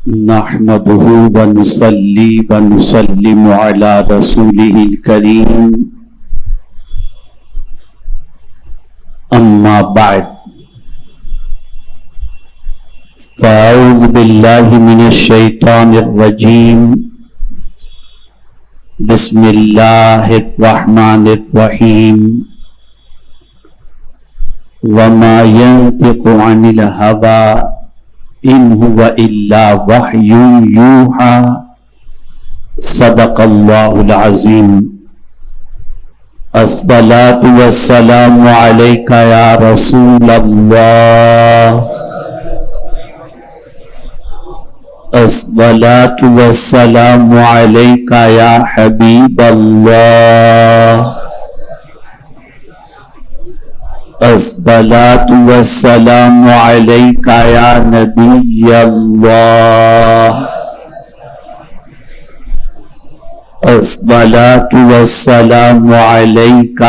نحمده ونصلي ونسلم على رسوله الكريم أما بعد فأعوذ بالله من الشيطان الرجيم بسم الله الرحمن الرحيم وما ينطق عن الهوى إن هو إلا وحي يوحى صدق الله العظيم الصلاة والسلام عليك يا رسول الله الصلاة والسلام عليك يا حبيب الله الصلاة والسلام عليك يا نبي الله الصلاة والسلام عليك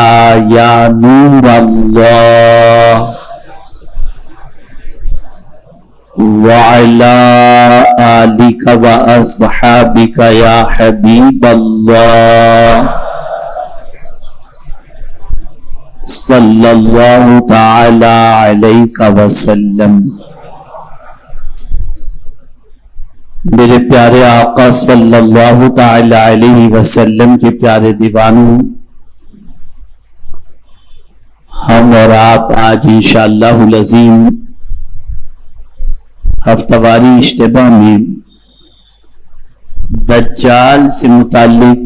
يا نور الله وعلى آلك وأصحابك يا حبيب الله صلی اللہ تعالی علیہ وسلم۔ میرے پیارے آقا صلی اللہ تعالی علیہ وسلم کے پیارے دیوانوں، ہم اور آپ آج انشاءاللہ العظیم ہفتہ واری اجتماع میں دجال سے متعلق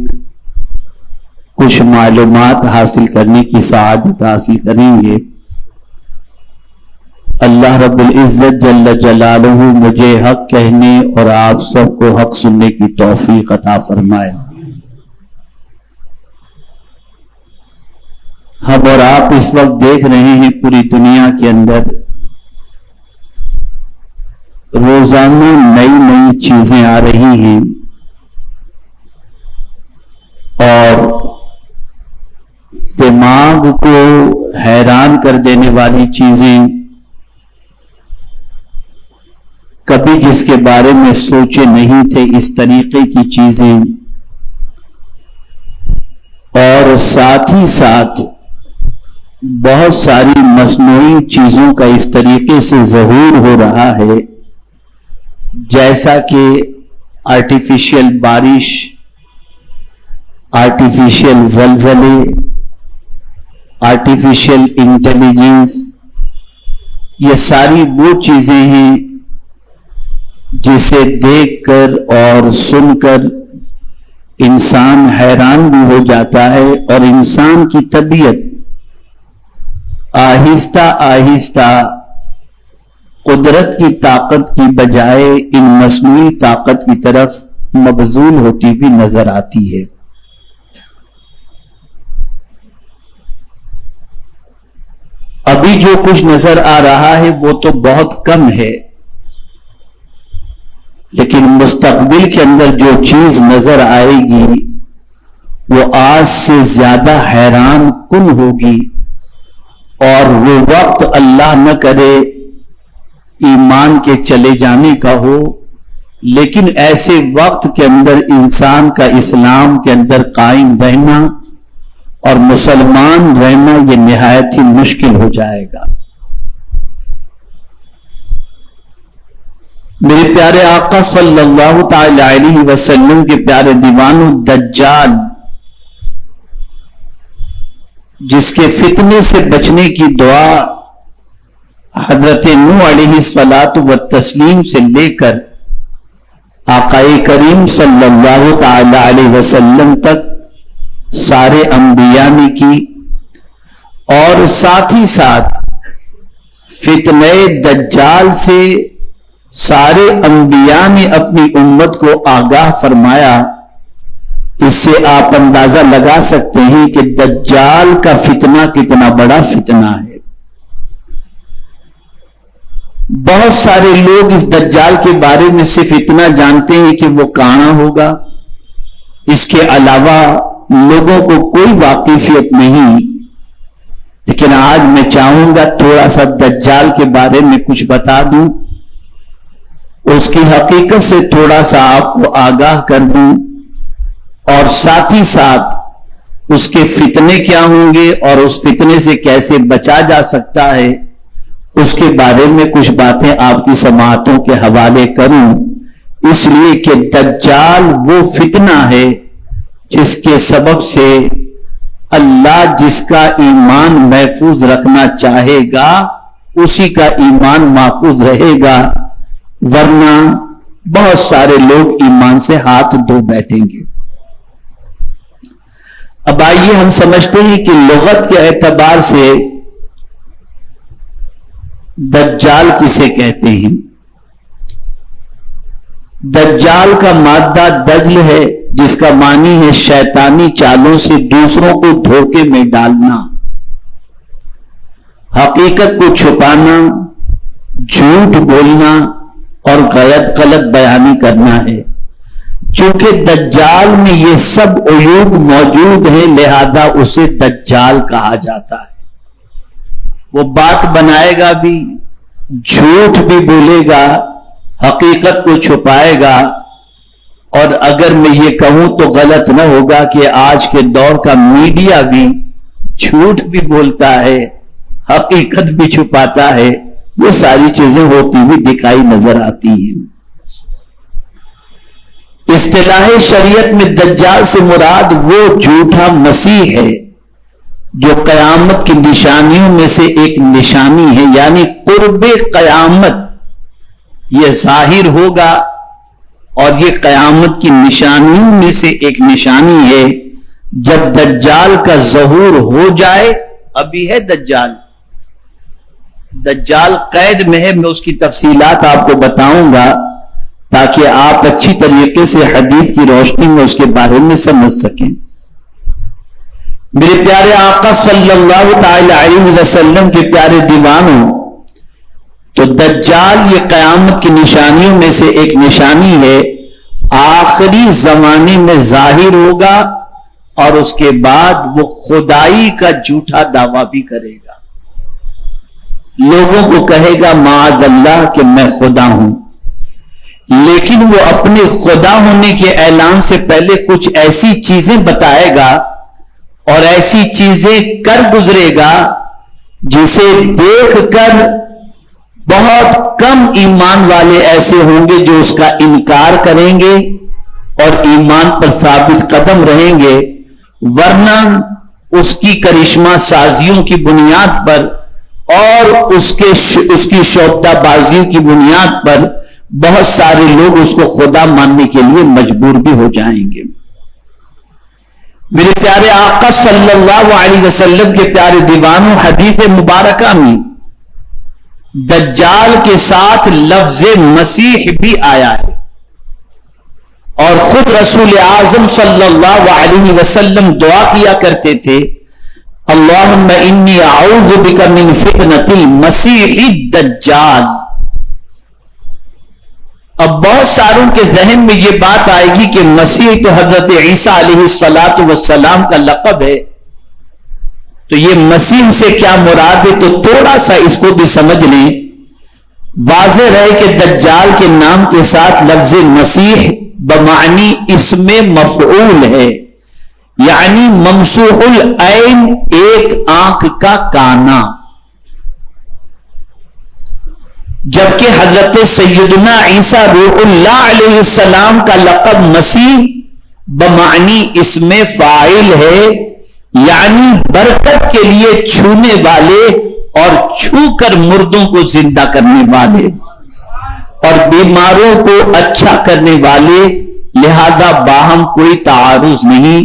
کچھ معلومات حاصل کرنے کی سعادت حاصل کریں گے۔ اللہ رب العزت جل جلالہ مجھے حق کہنے اور آپ سب کو حق سننے کی توفیق عطا فرمائے۔ ہم اور آپ اس وقت دیکھ رہے ہیں پوری دنیا کے اندر روزانہ نئی نئی چیزیں آ رہی ہیں اور دماغ کو حیران کر دینے والی چیزیں، کبھی جس کے بارے میں سوچے نہیں تھے اس طریقے کی چیزیں، اور ساتھ ہی ساتھ بہت ساری مصنوعی چیزوں کا اس طریقے سے ظہور ہو رہا ہے، جیسا کہ آرٹیفیشل بارش، آرٹیفیشل زلزلے، آرٹیفیشل انٹیلیجنس، یہ ساری وہ چیزیں ہیں جسے دیکھ کر اور سن کر انسان حیران بھی ہو جاتا ہے، اور انسان کی طبیعت آہستہ آہستہ قدرت کی طاقت کی بجائے ان مصنوعی طاقت کی طرف مبذول ہوتی بھی نظر آتی ہے۔ ابھی جو کچھ نظر آ رہا ہے وہ تو بہت کم ہے، لیکن مستقبل کے اندر جو چیز نظر آئے گی وہ آج سے زیادہ حیران کن ہوگی، اور وہ وقت اللہ نہ کرے ایمان کے چلے جانے کا ہو، لیکن ایسے وقت کے اندر انسان کا اسلام کے اندر قائم رہنا اور مسلمان رہنا یہ نہایت ہی مشکل ہو جائے گا۔ میرے پیارے آقا صلی اللہ تعالی علیہ وسلم کے پیارے دیوانوں، دجال جس کے فتنے سے بچنے کی دعا حضرت نوح علیہ الصلاۃ والتسلیم سے لے کر آقا کریم صلی اللہ تعالی علیہ وسلم تک سارے انبیاء نے کی، اور ساتھ ہی ساتھ فتنہ دجال سے سارے انبیاء نے اپنی امت کو آگاہ فرمایا۔ اس سے آپ اندازہ لگا سکتے ہیں کہ دجال کا فتنہ کتنا بڑا فتنہ ہے۔ بہت سارے لوگ اس دجال کے بارے میں صرف اتنا جانتے ہیں کہ وہ کہاں ہوگا، اس کے علاوہ لوگوں کو کوئی واقفیت نہیں۔ لیکن آج میں چاہوں گا تھوڑا سا دجال کے بارے میں کچھ بتا دوں، اس کی حقیقت سے تھوڑا سا آپ کو آگاہ کر دوں، اور ساتھ ہی ساتھ اس کے فتنے کیا ہوں گے اور اس فتنے سے کیسے بچا جا سکتا ہے، اس کے بارے میں کچھ باتیں آپ کی سماعتوں کے حوالے کروں، اس لیے کہ دجال وہ فتنہ ہے جس کے سبب سے اللہ جس کا ایمان محفوظ رکھنا چاہے گا اسی کا ایمان محفوظ رہے گا، ورنہ بہت سارے لوگ ایمان سے ہاتھ دھو بیٹھیں گے۔ اب آئیے ہم سمجھتے ہیں کہ لغت کے اعتبار سے دجال کسے کہتے ہیں۔ دجال کا مادہ دجل ہے، جس کا معنی ہے شیطانی چالوں سے دوسروں کو دھوکے میں ڈالنا، حقیقت کو چھپانا، جھوٹ بولنا اور غلط بیانی کرنا ہے۔ چونکہ دجال میں یہ سب عیوب موجود ہیں، لہذا اسے دجال کہا جاتا ہے۔ وہ بات بنائے گا بھی، جھوٹ بھی بولے گا، حقیقت کو چھپائے گا، اور اگر میں یہ کہوں تو غلط نہ ہوگا کہ آج کے دور کا میڈیا بھی جھوٹ بھی بولتا ہے، حقیقت بھی چھپاتا ہے، یہ ساری چیزیں ہوتی ہوئی دکھائی نظر آتی ہیں۔ اصطلاح شریعت میں دجال سے مراد وہ جھوٹا مسیح ہے جو قیامت کی نشانیوں میں سے ایک نشانی ہے، یعنی قرب قیامت یہ ظاہر ہوگا، اور یہ قیامت کی نشانیوں میں سے ایک نشانی ہے۔ جب دجال کا ظہور ہو جائے، ابھی ہے دجال قید میں ہے، میں اس کی تفصیلات آپ کو بتاؤں گا تاکہ آپ اچھی طریقے سے حدیث کی روشنی میں اس کے بارے میں سمجھ سکیں۔ میرے پیارے آقا صلی اللہ تعالی علیہ وسلم کے پیارے دیوانوں، تو دجال یہ قیامت کی نشانیوں میں سے ایک نشانی ہے، آخری زمانے میں ظاہر ہوگا، اور اس کے بعد وہ خدائی کا جھوٹا دعویٰ بھی کرے گا، لوگوں کو کہے گا معاذ اللہ کہ میں خدا ہوں، لیکن وہ اپنے خدا ہونے کے اعلان سے پہلے کچھ ایسی چیزیں بتائے گا اور ایسی چیزیں کر گزرے گا جسے دیکھ کر بہت کم ایمان والے ایسے ہوں گے جو اس کا انکار کریں گے اور ایمان پر ثابت قدم رہیں گے، ورنہ اس کی کرشمہ سازیوں کی بنیاد پر اور اس کی شوبدہ بازیوں کی بنیاد پر بہت سارے لوگ اس کو خدا ماننے کے لیے مجبور بھی ہو جائیں گے۔ میرے پیارے آقا صلی اللہ علیہ وسلم کے پیارے دیوانوں، حدیث مبارکہ میں دجال کے ساتھ لفظ مسیح بھی آیا ہے، اور خود رسول اعظم صلی اللہ علیہ وسلم دعا کیا کرتے تھے، اللہم انی اعوذ بک من فتنۃ المسیح الدجال۔ اب بہت ساروں کے ذہن میں یہ بات آئے گی کہ مسیح تو حضرت عیسیٰ علیہ السلام کا لقب ہے، تو یہ مسیح سے کیا مراد ہے؟ تو تھوڑا سا اس کو بھی سمجھ لیں۔ واضح رہے کہ دجال کے نام کے ساتھ لفظ مسیح بمعنی اسم مفعول ہے، یعنی ممسوح العین، ایک آنکھ کا کانا، جبکہ حضرت سیدنا عیسیٰ روح اللہ علیہ السلام کا لقب مسیح بمعنی اسم فاعل ہے، یعنی برکت کے لیے چھونے والے اور چھو کر مردوں کو زندہ کرنے والے اور بیماروں کو اچھا کرنے والے، لہذا باہم کوئی تعارض نہیں۔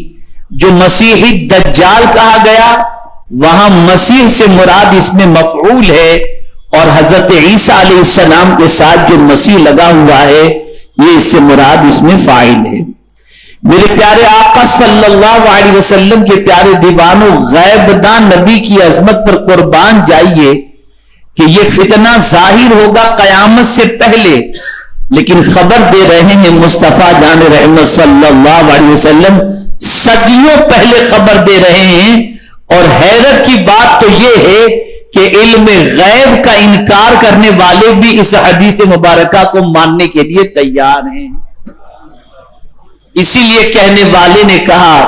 جو مسیحی دجال کہا گیا وہاں مسیح سے مراد اس میں مفعول ہے، اور حضرت عیسیٰ علیہ السلام کے ساتھ جو مسیح لگا ہوا ہے یہ اس سے مراد اس میں فاعل ہے۔ میرے پیارے آقا صلی اللہ علیہ وسلم کے پیارے دیوانوں، غیب دان نبی کی عظمت پر قربان جائیے کہ یہ فتنہ ظاہر ہوگا قیامت سے پہلے، لیکن خبر دے رہے ہیں مصطفیٰ جان رحمت صلی اللہ علیہ وسلم صدیوں پہلے خبر دے رہے ہیں، اور حیرت کی بات تو یہ ہے کہ علم غیب کا انکار کرنے والے بھی اس حدیث مبارکہ کو ماننے کے لیے تیار ہیں. اسی لیے کہنے والے نے کہا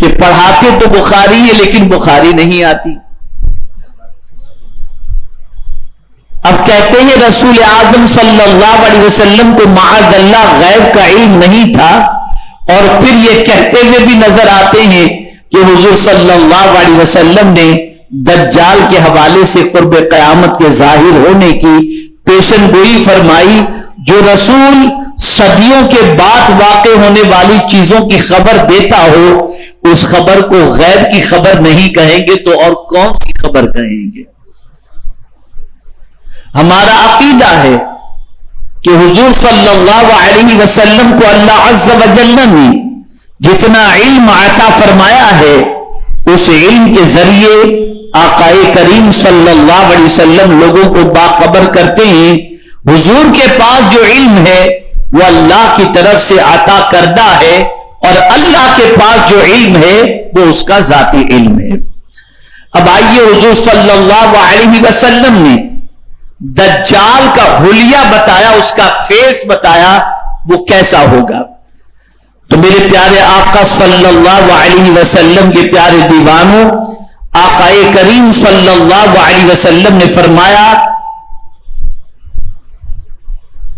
کہ پڑھاتے تو بخاری ہے لیکن بخاری نہیں آتی. اب کہتے ہیں رسول اعظم صلی اللہ علیہ وسلم کو معاذ اللہ غیب کا علم نہیں تھا، اور پھر یہ کہتے ہوئے بھی نظر آتے ہیں کہ حضور صلی اللہ علیہ وسلم نے دجال کے حوالے سے قرب قیامت کے ظاہر ہونے کی پیشن گوئی فرمائی. جو رسول صدیوں کے بعد واقع ہونے والی چیزوں کی خبر دیتا ہو اس خبر کو غیب کی خبر نہیں کہیں گے تو اور کون سی خبر کہیں گے؟ ہمارا عقیدہ ہے کہ حضور صلی اللہ علیہ وسلم کو اللہ عز و جل نے جتنا علم عطا فرمایا ہے اس علم کے ذریعے آقائے کریم صلی اللہ علیہ وسلم لوگوں کو باخبر کرتے ہیں. حضور کے پاس جو علم ہے وہ اللہ کی طرف سے عطا کردہ ہے، اور اللہ کے پاس جو علم ہے وہ اس کا ذاتی علم ہے. اب آئیے حضور صلی اللہ علیہ وسلم نے دجال کا حلیہ بتایا، اس کا فیس بتایا وہ کیسا ہوگا. تو میرے پیارے آقا صلی اللہ علیہ وسلم کے پیارے دیوانوں، آقائے کریم صلی اللہ علیہ وسلم نے فرمایا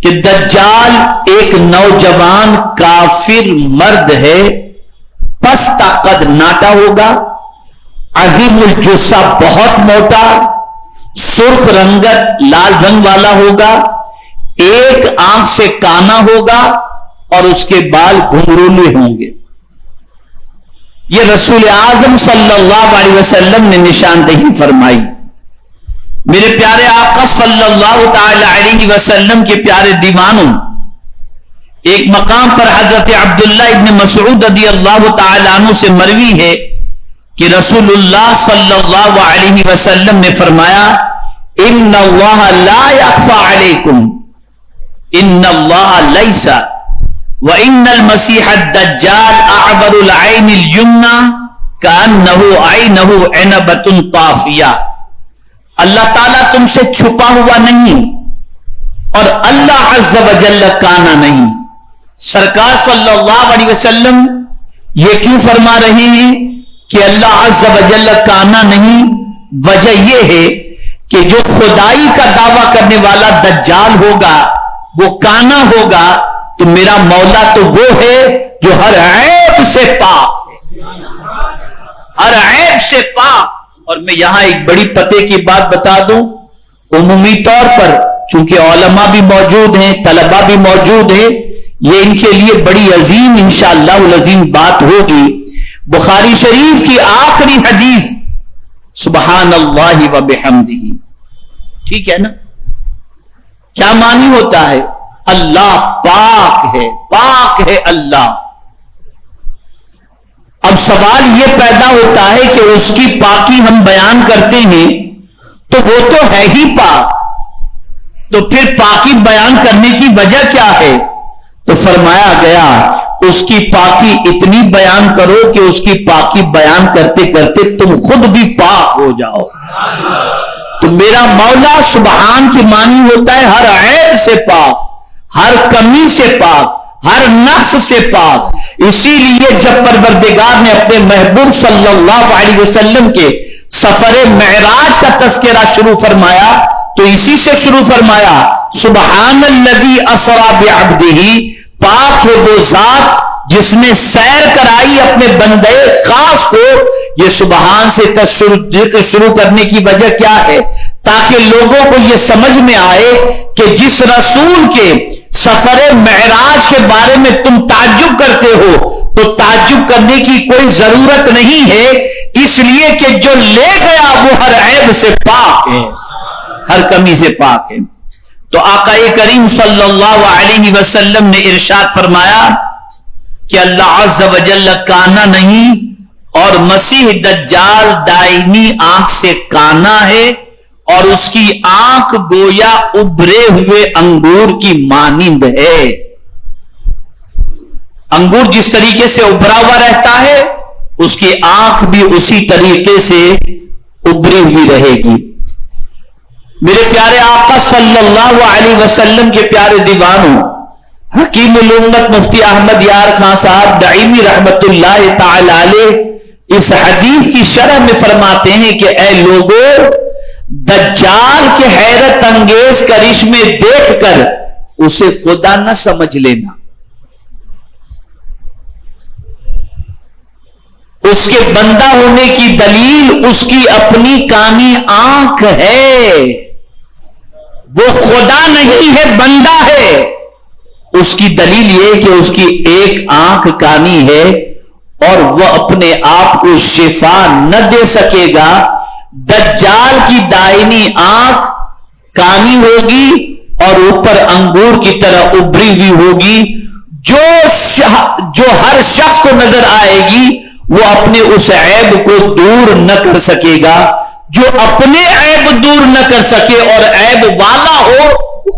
کہ دجال ایک نوجوان کافر مرد ہے، پستہ قد ناٹا ہوگا، عظیم الجثہ بہت موٹا، سرخ رنگت لال رنگ والا ہوگا، ایک آنکھ سے کانا ہوگا اور اس کے بال گھنگرولے ہوں گے. یہ رسول اعظم صلی اللہ علیہ وسلم نے نشاندہی فرمائی. میرے پیارے آقا صلی اللہ تعالی علیہ وسلم کے پیارے دیوانوں، ایک مقام پر حضرت عبداللہ ابن مسعود رضی اللہ تعالی عنہ سے مروی ہے کہ رسول اللہ صلی اللہ علیہ وسلم نے فرمایا ان اللہ لا یخفی علیکم ان اللہ لیس وَإِنَّ الْمَسِيحَ الدَّجَّالَ أَعْبَرُ الْعَيْنِ الْيُمْنَى كَأَنَّهُ عَيْنَهُ عِنَبَةٌ طَافِيَةٌ. اللہ تعالیٰ تم سے چھپا ہوا نہیں اور اللہ عز و جل کانا نہیں. سرکار صلی اللہ علیہ وسلم یہ کیوں فرما رہے ہیں کہ اللہ عز و جل کانا نہیں؟ وجہ یہ ہے کہ جو خدائی کا دعویٰ کرنے والا دجال ہوگا وہ کانا ہوگا، تو میرا مولا تو وہ ہے جو ہر عیب سے پاک ہے، ہر عیب سے پاک. اور میں یہاں ایک بڑی پتے کی بات بتا دوں، عمومی طور پر چونکہ علماء بھی موجود ہیں، طلباء بھی موجود ہیں، یہ ان کے لیے بڑی عظیم انشاءاللہ العظیم بات ہوگی. بخاری شریف کی آخری حدیث سبحان اللہ و بحمدہ، ٹھیک ہے نا؟ کیا معنی ہوتا ہے؟ اللہ پاک ہے، پاک ہے اللہ. اب سوال یہ پیدا ہوتا ہے کہ اس کی پاکی ہم بیان کرتے ہیں تو وہ تو ہے ہی پاک، تو پھر پاکی بیان کرنے کی وجہ کیا ہے؟ تو فرمایا گیا اس کی پاکی اتنی بیان کرو کہ اس کی پاکی بیان کرتے کرتے تم خود بھی پاک ہو جاؤ. تو میرا مولا سبحان کی معنی ہوتا ہے ہر عیب سے پاک، ہر کمی سے پاک، ہر نقص سے پاک. اسی لیے جب پروردگار نے اپنے محبوب صلی اللہ علیہ وسلم کے سفر معراج کا تذکرہ شروع فرمایا تو اسی سے شروع فرمایا سبحان الذی اسری بعبدہ، پاک ہے وہ ذات جس نے سیر کرائی اپنے بندے خاص کو. یہ سبحان سے ذکر شروع کرنے کی وجہ کیا ہے؟ تاکہ لوگوں کو یہ سمجھ میں آئے کہ جس رسول کے سفر معراج کے بارے میں تم تعجب کرتے ہو تو تعجب کرنے کی کوئی ضرورت نہیں ہے، اس لیے کہ جو لے گیا وہ ہر عیب سے پاک ہے، ہر کمی سے پاک ہے. تو آقا کریم صلی اللہ علیہ وسلم نے ارشاد فرمایا کہ اللہ عز و جل کانا نہیں اور مسیح دجال دائمی آنکھ سے کانا ہے اور اس کی آنکھ گویا ابھرے ہوئے انگور کی مانند ہے. انگور جس طریقے سے ابھرا ہوا رہتا ہے اس کی آنکھ بھی اسی طریقے سے ابری ہوئی رہے گی۔ میرے پیارے آقا صلی اللہ علیہ وسلم کے پیارے دیوانوں، حکیم الامت مفتی احمد یار خان صاحب دائمی رحمت اللہ تعالی علیہ اس حدیث کی شرح میں فرماتے ہیں کہ اے لوگوں، دجال کے حیرت انگیز کرشمے دیکھ کر اسے خدا نہ سمجھ لینا۔ اس کے بندہ ہونے کی دلیل اس کی اپنی کانی آنکھ ہے، وہ خدا نہیں ہے، بندہ ہے۔ اس کی دلیل یہ کہ اس کی ایک آنکھ کانی ہے اور وہ اپنے آپ کو شفا نہ دے سکے گا۔ دجال کی دائنی آنکھ کانی ہوگی اور اوپر انگور کی طرح ابری ہوئی ہوگی، جو ہر شخص کو نظر آئے گی وہ اپنے اس عیب کو دور نہ کر سکے گا۔ جو اپنے عیب دور نہ کر سکے اور عیب والا ہو،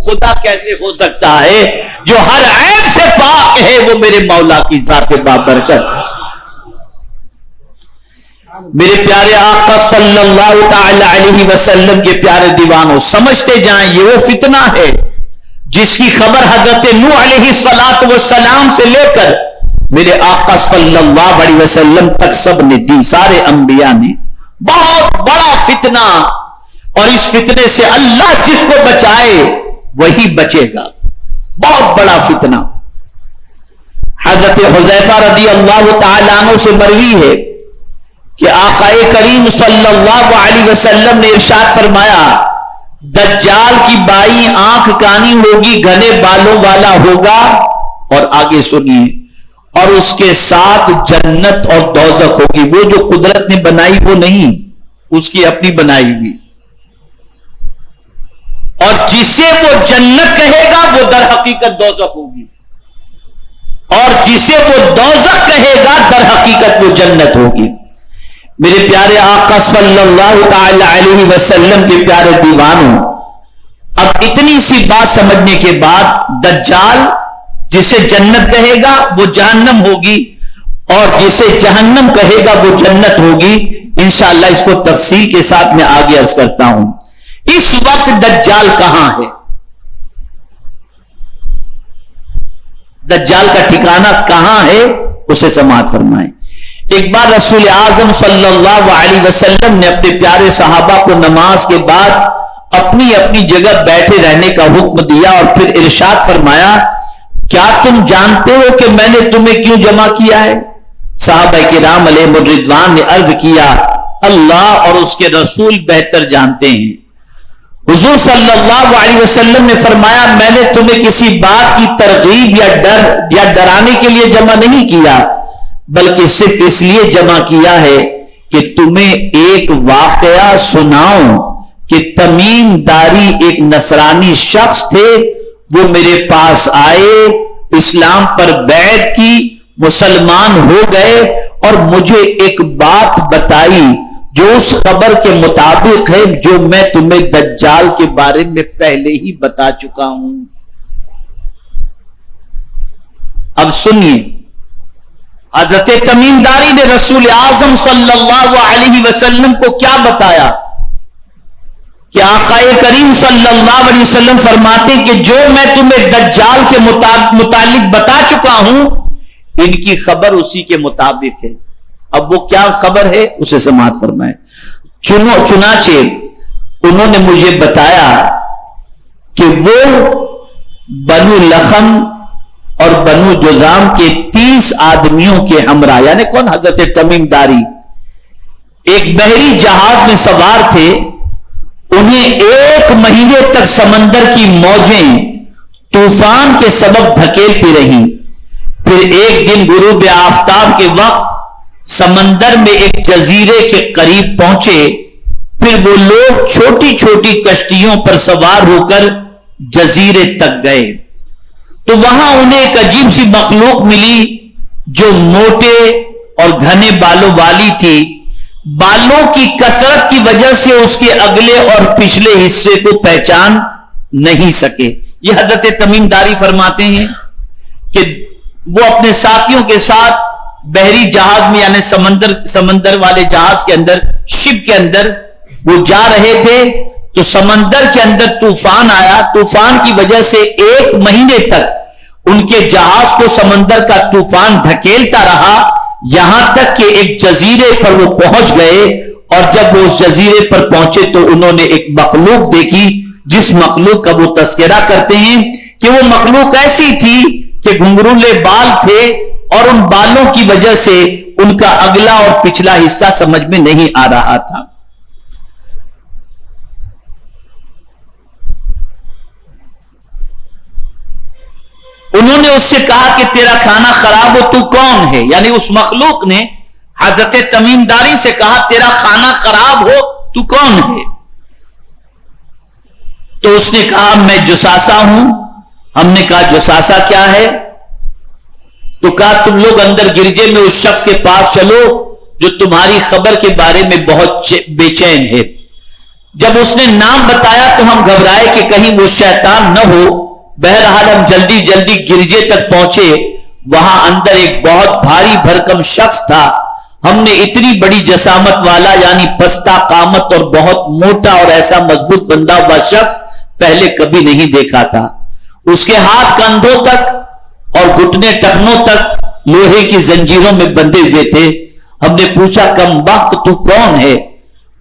خدا کیسے ہو سکتا ہے؟ جو ہر عیب سے پاک ہے وہ میرے مولا کی ذات بابرکت ہے۔ میرے پیارے آقا صلی اللہ تعالی علیہ وسلم کے پیارے دیوانوں، سمجھتے جائیں یہ وہ فتنہ ہے جس کی خبر حضرت نوح علیہ السلام سے لے کر میرے آقا صلی اللہ علیہ وسلم تک سب نے دی، سارے انبیاء نے۔ بہت بڑا فتنہ، اور اس فتنے سے اللہ جس کو بچائے وہی بچے گا۔ بہت بڑا فتنہ۔ حضرت حذیفہ رضی اللہ تعالیٰ عنہ سے مروی ہے کہ آقا کریم صلی اللہ علیہ وسلم نے ارشاد فرمایا، دجال کی بائیں آنکھ کانی ہوگی، گھنے بالوں والا ہوگا، اور آگے سنیے، اور اس کے ساتھ جنت اور دوزخ ہوگی۔ وہ جو قدرت نے بنائی وہ نہیں، اس کی اپنی بنائی ہوئی، اور جسے وہ جنت کہے گا وہ در حقیقت دوزخ ہوگی، اور جسے وہ دوزخ کہے گا در حقیقت وہ جنت ہوگی۔ میرے پیارے آقا صلی اللہ تعالی علیہ وسلم کے پیارے دیوانوں، اب اتنی سی بات سمجھنے کے بعد دجال جسے جنت کہے گا وہ جہنم ہوگی، اور جسے جہنم کہے گا وہ جنت ہوگی۔ انشاءاللہ اس کو تفصیل کے ساتھ میں آگے عرض کرتا ہوں۔ اس وقت دجال کہاں ہے؟ دجال کا ٹھکانہ کہاں ہے اسے سماعت فرمائیں۔ ایک بار رسول اعظم صلی اللہ علیہ وسلم نے اپنے پیارے صحابہ کو نماز کے بعد اپنی اپنی جگہ بیٹھے رہنے کا حکم دیا، اور پھر ارشاد فرمایا، کیا تم جانتے ہو کہ میں نے تمہیں کیوں جمع کیا ہے؟ صحابہ کرام علیہ الرضوان نے عرض کیا، اللہ اور اس کے رسول بہتر جانتے ہیں۔ حضور صلی اللہ علیہ وسلم نے فرمایا، میں نے تمہیں کسی بات کی ترغیب یا ڈرانے کے لیے جمع نہیں کیا، بلکہ صرف اس لیے جمع کیا ہے کہ تمہیں ایک واقعہ سناؤں کہ تمیم داری ایک نصرانی شخص تھے، وہ میرے پاس آئے، اسلام پر بیعت کی، مسلمان ہو گئے، اور مجھے ایک بات بتائی جو اس خبر کے مطابق ہے جو میں تمہیں دجال کے بارے میں پہلے ہی بتا چکا ہوں۔ اب سنیے، حضرت تمیم داری نے رسول اعظم صلی اللہ علیہ وسلم کو کیا بتایا کہ آقا کریم صلی اللہ علیہ وسلم فرماتے کہ جو میں تمہیں دجال کے متعلق بتا چکا ہوں، ان کی خبر اسی کے مطابق ہے۔ اب وہ کیا خبر ہے اسے سماعت فرمائے۔ چنانچہ انہوں نے مجھے بتایا کہ وہ بنو لخم اور بنو جذام کے 30 آدمیوں کے ہمراہ، یعنی کون؟ حضرت تمیم داری، ایک بحری جہاز میں سوار تھے۔ انہیں 1 مہینے تک سمندر کی موجیں طوفان کے سبب دھکیلتی رہیں۔ پھر ایک دن غروب آفتاب کے وقت سمندر میں ایک جزیرے کے قریب پہنچے۔ پھر وہ لوگ چھوٹی چھوٹی کشتیوں پر سوار ہو کر جزیرے تک گئے، تو وہاں انہیں ایک عجیب سی مخلوق ملی جو موٹے اور گھنے بالوں والی تھی۔ بالوں کی کثرت کی وجہ سے اس کے اگلے اور پچھلے حصے کو پہچان نہیں سکے۔ یہ حضرت تمیم داری فرماتے ہیں کہ وہ اپنے ساتھیوں کے ساتھ بحری جہاز میں، یعنی سمندر والے جہاز کے اندر، شپ کے اندر وہ جا رہے تھے تو سمندر کے اندر طوفان آیا. طوفان کی وجہ سے 1 مہینے تک ان کے جہاز کو سمندر کا طوفان دھکیلتا رہا, یہاں تک کہ ایک جزیرے پر وہ پہنچ گئے. اور جب وہ اس جزیرے پر پہنچے تو انہوں نے ایک مخلوق دیکھی, جس مخلوق کا وہ تذکرہ کرتے ہیں کہ وہ مخلوق ایسی تھی کہ گھنگرولے بال تھے, اور ان بالوں کی وجہ سے ان کا اگلا اور پچھلا حصہ سمجھ میں نہیں آ رہا تھا. انہوں نے اس سے کہا کہ تیرا کھانا خراب ہو, تو کون ہے؟ یعنی اس مخلوق نے حضرت تمیم داری سے کہا تیرا کھانا خراب ہو, تو کون ہے؟ تو اس نے کہا میں جساسا ہوں. ہم نے کہا جساسا کیا ہے؟ تو کہا تم لوگ اندر گرجے میں اس شخص کے پاس چلو جو تمہاری خبر کے بارے میں بہت بے چین ہے. جب اس نے نام بتایا تو ہم گھبرائے کہ کہیں وہ شیطان نہ ہو. بہرحال ہم جلدی جلدی گرجے تک پہنچے. وہاں اندر ایک بہت بھاری بھرکم شخص تھا. ہم نے اتنی بڑی جسامت والا یعنی پستہ قامت اور بہت موٹا اور ایسا مضبوط بندہ ہوا شخص پہلے کبھی نہیں دیکھا تھا. اس کے ہاتھ کندھوں تک اور گھٹنے ٹخنوں تک لوہے کی زنجیروں میں بندھے ہوئے تھے. ہم نے پوچھا کم وقت تو کون ہے؟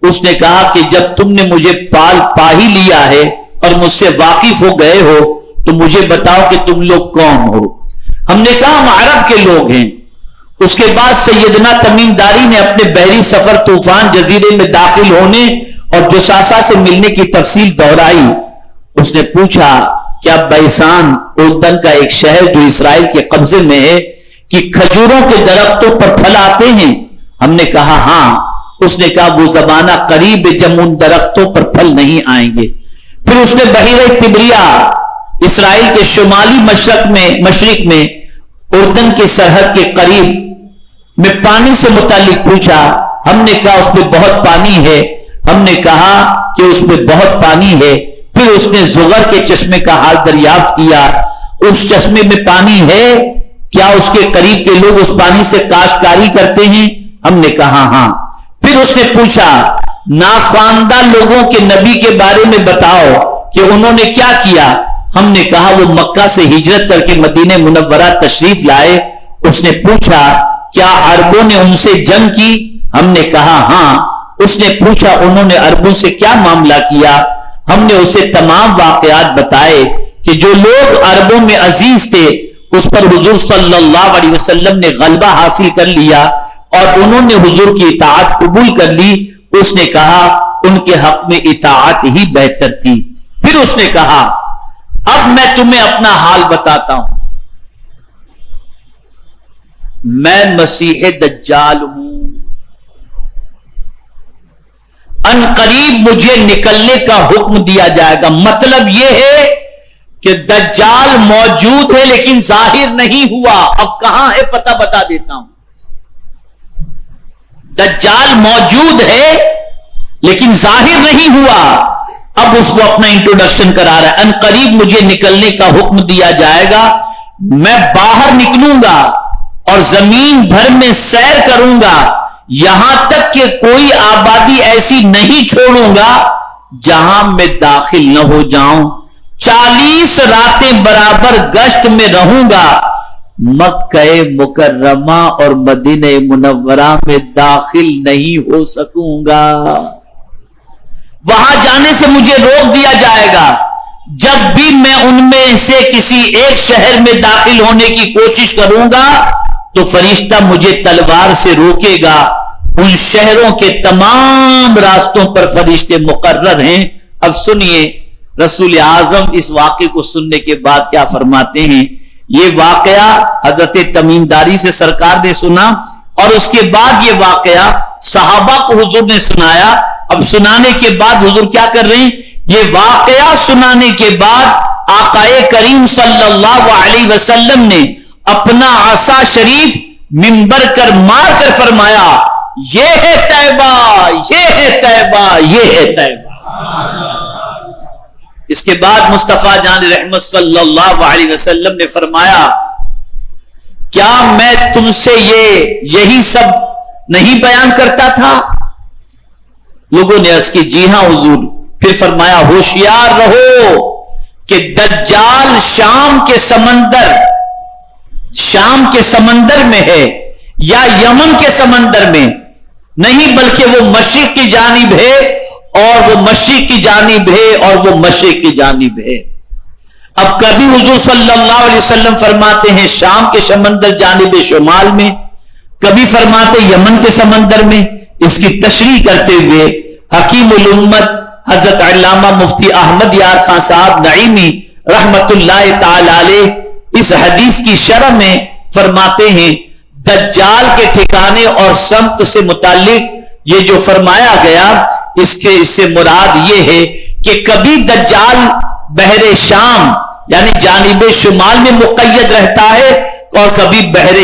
اس نے کہا کہ جب تم نے مجھے پا ہی لیا ہے اور مجھ سے واقف ہو گئے ہو تو مجھے بتاؤ کہ تم لوگ کون ہو. ہم نے کہا ہم عرب کے لوگ ہیں. اس کے بعد سیدنا تمیم داری نے اپنے بحری سفر طوفان جزیرے میں داخل ہونے اور جساسا سے ملنے کی تفصیل دہرائی. اس نے پوچھا کیا بیسان اردن کا ایک شہر جو اسرائیل کے قبضے میں ہے کہ کھجوروں کے درختوں پر پھل آتے ہیں؟ ہم نے کہا ہاں. اس نے کہا وہ زمانہ قریب جب ان درختوں پر پھل نہیں آئیں گے. پھر اس نے بحیرہ تبریا اسرائیل کے شمالی مشرق میں اردن کے سرحد کے قریب میں پانی سے متعلق پوچھا. ہم نے کہا اس میں بہت پانی ہے. ہم نے کہا کہ اس میں بہت پانی ہے. پھر اس نے زغر کے چشمے کا حال دریافت کیا. اس چشمے میں پانی ہے کیا اس کے قریب کے لوگ اس پانی سے کاشتکاری کرتے ہیں؟ ہم نے کہا ہاں. پھر اس نے پوچھا ناخواندہ لوگوں کے نبی کے بارے میں بتاؤ کہ انہوں نے کیا کیا؟ ہم نے کہا وہ مکہ سے ہجرت کر کے مدینہ منورہ تشریف لائے. اس نے پوچھا کیا عربوں نے ان سے جنگ کی؟ ہم نے کہا ہاں. اس نے پوچھا انہوں نے عربوں سے کیا معاملہ کیا؟ ہم نے اسے تمام واقعات بتائے کہ جو لوگ عربوں میں عزیز تھے اس پر حضور صلی اللہ علیہ وسلم نے غلبہ حاصل کر لیا اور انہوں نے حضور کی اطاعت قبول کر لی. اس نے کہا ان کے حق میں اطاعت ہی بہتر تھی. پھر اس نے کہا اب میں تمہیں اپنا حال بتاتا ہوں. میں مسیح دجال ہوں. ان قریب مجھے نکلنے کا حکم دیا جائے گا. مطلب یہ ہے کہ دجال موجود ہے لیکن ظاہر نہیں ہوا. اب کہاں ہے پتہ بتا دیتا ہوں. دجال موجود ہے لیکن ظاہر نہیں ہوا. اب اس کو اپنا انٹروڈکشن کرا رہا ہے. ان قریب مجھے نکلنے کا حکم دیا جائے گا. میں باہر نکلوں گا اور زمین بھر میں سیر کروں گا یہاں تک کہ کوئی آبادی ایسی نہیں چھوڑوں گا جہاں میں داخل نہ ہو جاؤں. 40 راتیں برابر گشت میں رہوں گا. مکہ مکرمہ اور مدینہ منورہ میں داخل نہیں ہو سکوں گا. وہاں جانے سے مجھے روک دیا جائے گا. جب بھی میں ان میں سے کسی ایک شہر میں داخل ہونے کی کوشش کروں گا تو فرشتہ مجھے تلوار سے روکے گا. ان شہروں کے تمام راستوں پر فرشتے مقرر ہیں. اب سنیے رسول اعظم اس واقعے کو سننے کے بعد کیا فرماتے ہیں. یہ واقعہ حضرت تمیم داری سے سرکار نے سنا اور اس کے بعد یہ واقعہ صحابہ کو حضور نے سنایا. اب سنانے کے بعد حضور کیا کر رہے ہیں؟ یہ واقعہ سنانے کے بعد آقا کریم صلی اللہ علیہ وسلم نے اپنا عصا شریف منبر کر مار کر فرمایا یہ ہے طیبہ، یہ ہے طیبہ، یہ ہے طیبہ. اس کے بعد مصطفیٰ جان رحمت صلی اللہ علیہ وسلم نے فرمایا کیا میں تم سے یہی سب نہیں بیان کرتا تھا؟ لوگوں نے عرض کی جی ہاں حضور. پھر فرمایا ہوشیار رہو کہ دجال شام کے سمندر میں ہے یا یمن کے سمندر میں نہیں، بلکہ وہ مشرق کی جانب ہے اور وہ مشرق کی جانب ہے اور وہ مشرق کی جانب ہے. اب کبھی حضور صلی اللہ علیہ وسلم فرماتے ہیں شام کے سمندر جانب شمال میں، کبھی فرماتے یمن کے سمندر میں. اس کی تشریح کرتے ہوئے حکیم الامت حضرت علامہ مفتی احمد یار خان صاحب نعیمی رحمت اللہ تعالی علیہ اس حدیث کی شرح میں فرماتے ہیں دجال کے ٹھکانے اور سمت سے متعلق یہ جو فرمایا گیا اس سے مراد یہ ہے کہ کبھی دجال بحر شام یعنی جانب شمال میں مقید رہتا ہے اور کبھی بحر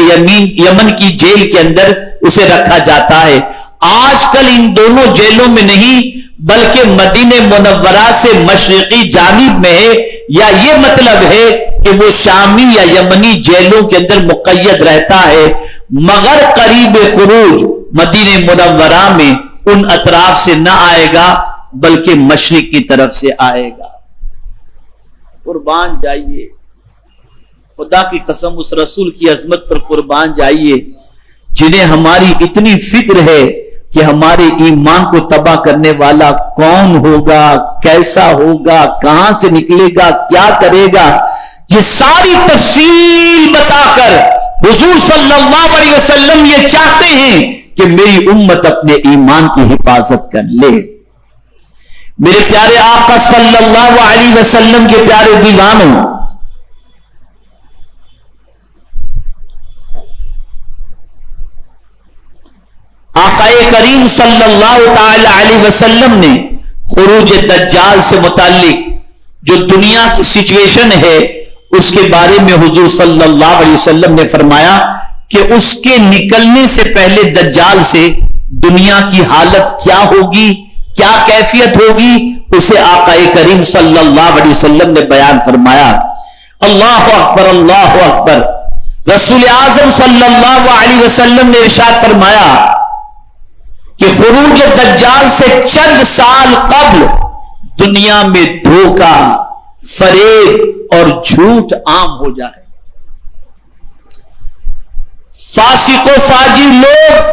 یمن کی جیل کے اندر اسے رکھا جاتا ہے. آج کل ان دونوں جیلوں میں نہیں بلکہ مدینہ منورہ سے مشرقی جانب میں ہے، یا یہ مطلب ہے کہ وہ شامی یا یمنی جیلوں کے اندر مقید رہتا ہے، مگر قریب خروج مدینہ منورہ میں ان اطراف سے نہ آئے گا بلکہ مشرق کی طرف سے آئے گا. قربان جائیے، خدا کی قسم اس رسول کی عظمت پر قربان جائیے جنہیں ہماری اتنی فکر ہے کہ ہمارے ایمان کو تباہ کرنے والا کون ہوگا، کیسا ہوگا، کہاں سے نکلے گا، کیا کرے گا. یہ ساری تفصیل بتا کر حضور صلی اللہ علیہ وسلم یہ چاہتے ہیں کہ میری امت اپنے ایمان کی حفاظت کر لے. میرے پیارے آقا صلی اللہ علیہ وسلم کے پیارے دیوانوں، آقا کریم صلی اللہ تعالی علیہ وسلم نے خروج دجال سے متعلق جو دنیا کی سچویشن ہے اس کے بارے میں حضور صلی اللہ علیہ وسلم نے فرمایا کہ اس کے نکلنے سے پہلے دجال سے دنیا کی حالت کیا ہوگی، کیا کیفیت ہوگی، اسے آقا کریم صلی اللہ علیہ وسلم نے بیان فرمایا. اللہ اکبر اللہ اکبر. رسول اعظم صلی اللہ علیہ وسلم نے ارشاد فرمایا کہ خروج دجال سے چند سال قبل دنیا میں دھوکہ، فریب اور جھوٹ عام ہو جائے. فاسق و فاجر لوگ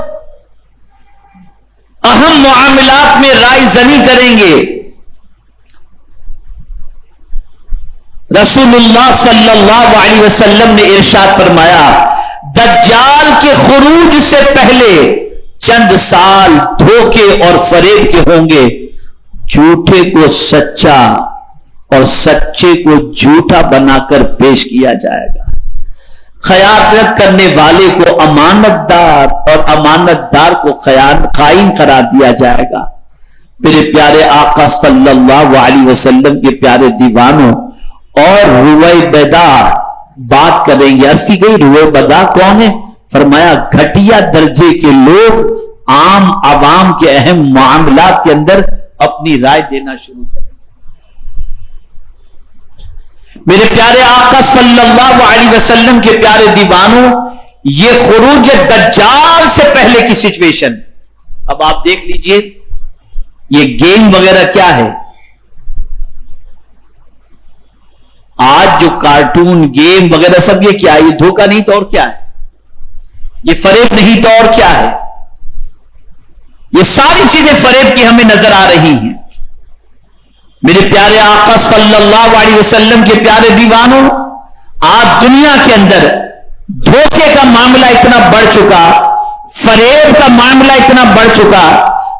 اہم معاملات میں رائے زنی کریں گے. رسول اللہ صلی اللہ علیہ وسلم نے ارشاد فرمایا دجال کے خروج سے پہلے چند سال دھوکے اور فریب کے ہوں گے. جھوٹے کو سچا اور سچے کو جھوٹا بنا کر پیش کیا جائے گا. خیانت کرنے والے کو امانت دار اور امانت دار کو خائن قرار دیا جائے گا. میرے پیارے آقا صلی اللہ علیہ وسلم کے پیارے دیوانوں، اور رویبدہ بات کریں گے. عرض کی گئی رویبدہ کون ہے؟ فرمایا گھٹیا درجے کے لوگ عام عوام کے اہم معاملات کے اندر اپنی رائے دینا شروع کریں. میرے پیارے آقا صلی اللہ علیہ وسلم کے پیارے دیوانوں، یہ خروج دجال سے پہلے کی سچویشن. اب آپ دیکھ لیجئے یہ گیم وغیرہ کیا ہے. آج جو کارٹون گیم وغیرہ سب یہ کیا ہے؟ یہ دھوکہ نہیں تو اور کیا ہے، یہ فریب نہیں تو اور کیا ہے. یہ ساری چیزیں فریب کی ہمیں نظر آ رہی ہیں. میرے پیارے آقا صلی اللہ علیہ وسلم کے پیارے دیوانوں، آج دنیا کے اندر دھوکے کا معاملہ اتنا بڑھ چکا، فریب کا معاملہ اتنا بڑھ چکا،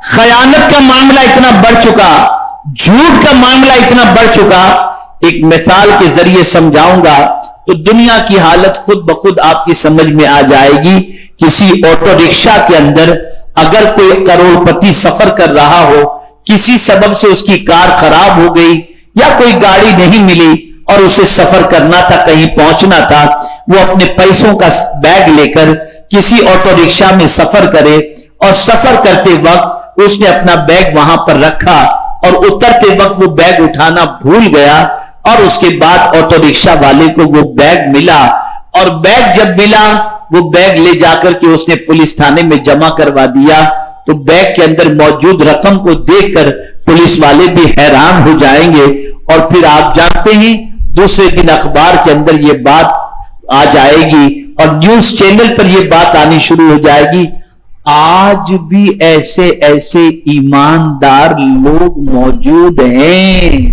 خیانت کا معاملہ اتنا بڑھ چکا، جھوٹ کا معاملہ اتنا بڑھ چکا. ایک مثال کے ذریعے سمجھاؤں گا تو دنیا کی حالت خود بخود آپ کی سمجھ میں آ جائے گی. کسی آٹو رکشا کے اندر اگر کوئی کروڑ پتی سفر کر رہا ہو، کسی سبب سے اس کی کار خراب ہو گئی یا کوئی گاڑی نہیں ملی اور اسے سفر کرنا تھا، کہیں پہنچنا تھا، وہ اپنے پیسوں کا بیگ لے کر کسی آٹو رکشا میں سفر کرے اور سفر کرتے وقت اس نے اپنا بیگ وہاں پر رکھا اور اترتے وقت وہ بیگ اٹھانا بھول گیا، اور اس کے بعد آٹو رکشا والے کو وہ بیگ ملا، اور بیگ جب ملا وہ بیگ لے جا کر کے اس نے پولیس تھانے میں جمع کروا دیا. تو بیگ کے اندر موجود رقم کو دیکھ کر پولیس والے بھی حیران ہو جائیں گے، اور پھر آپ جانتے ہیں دوسرے دن اخبار کے اندر یہ بات آ جائے گی اور نیوز چینل پر یہ بات آنی شروع ہو جائے گی، آج بھی ایسے ایسے ایماندار لوگ موجود ہیں۔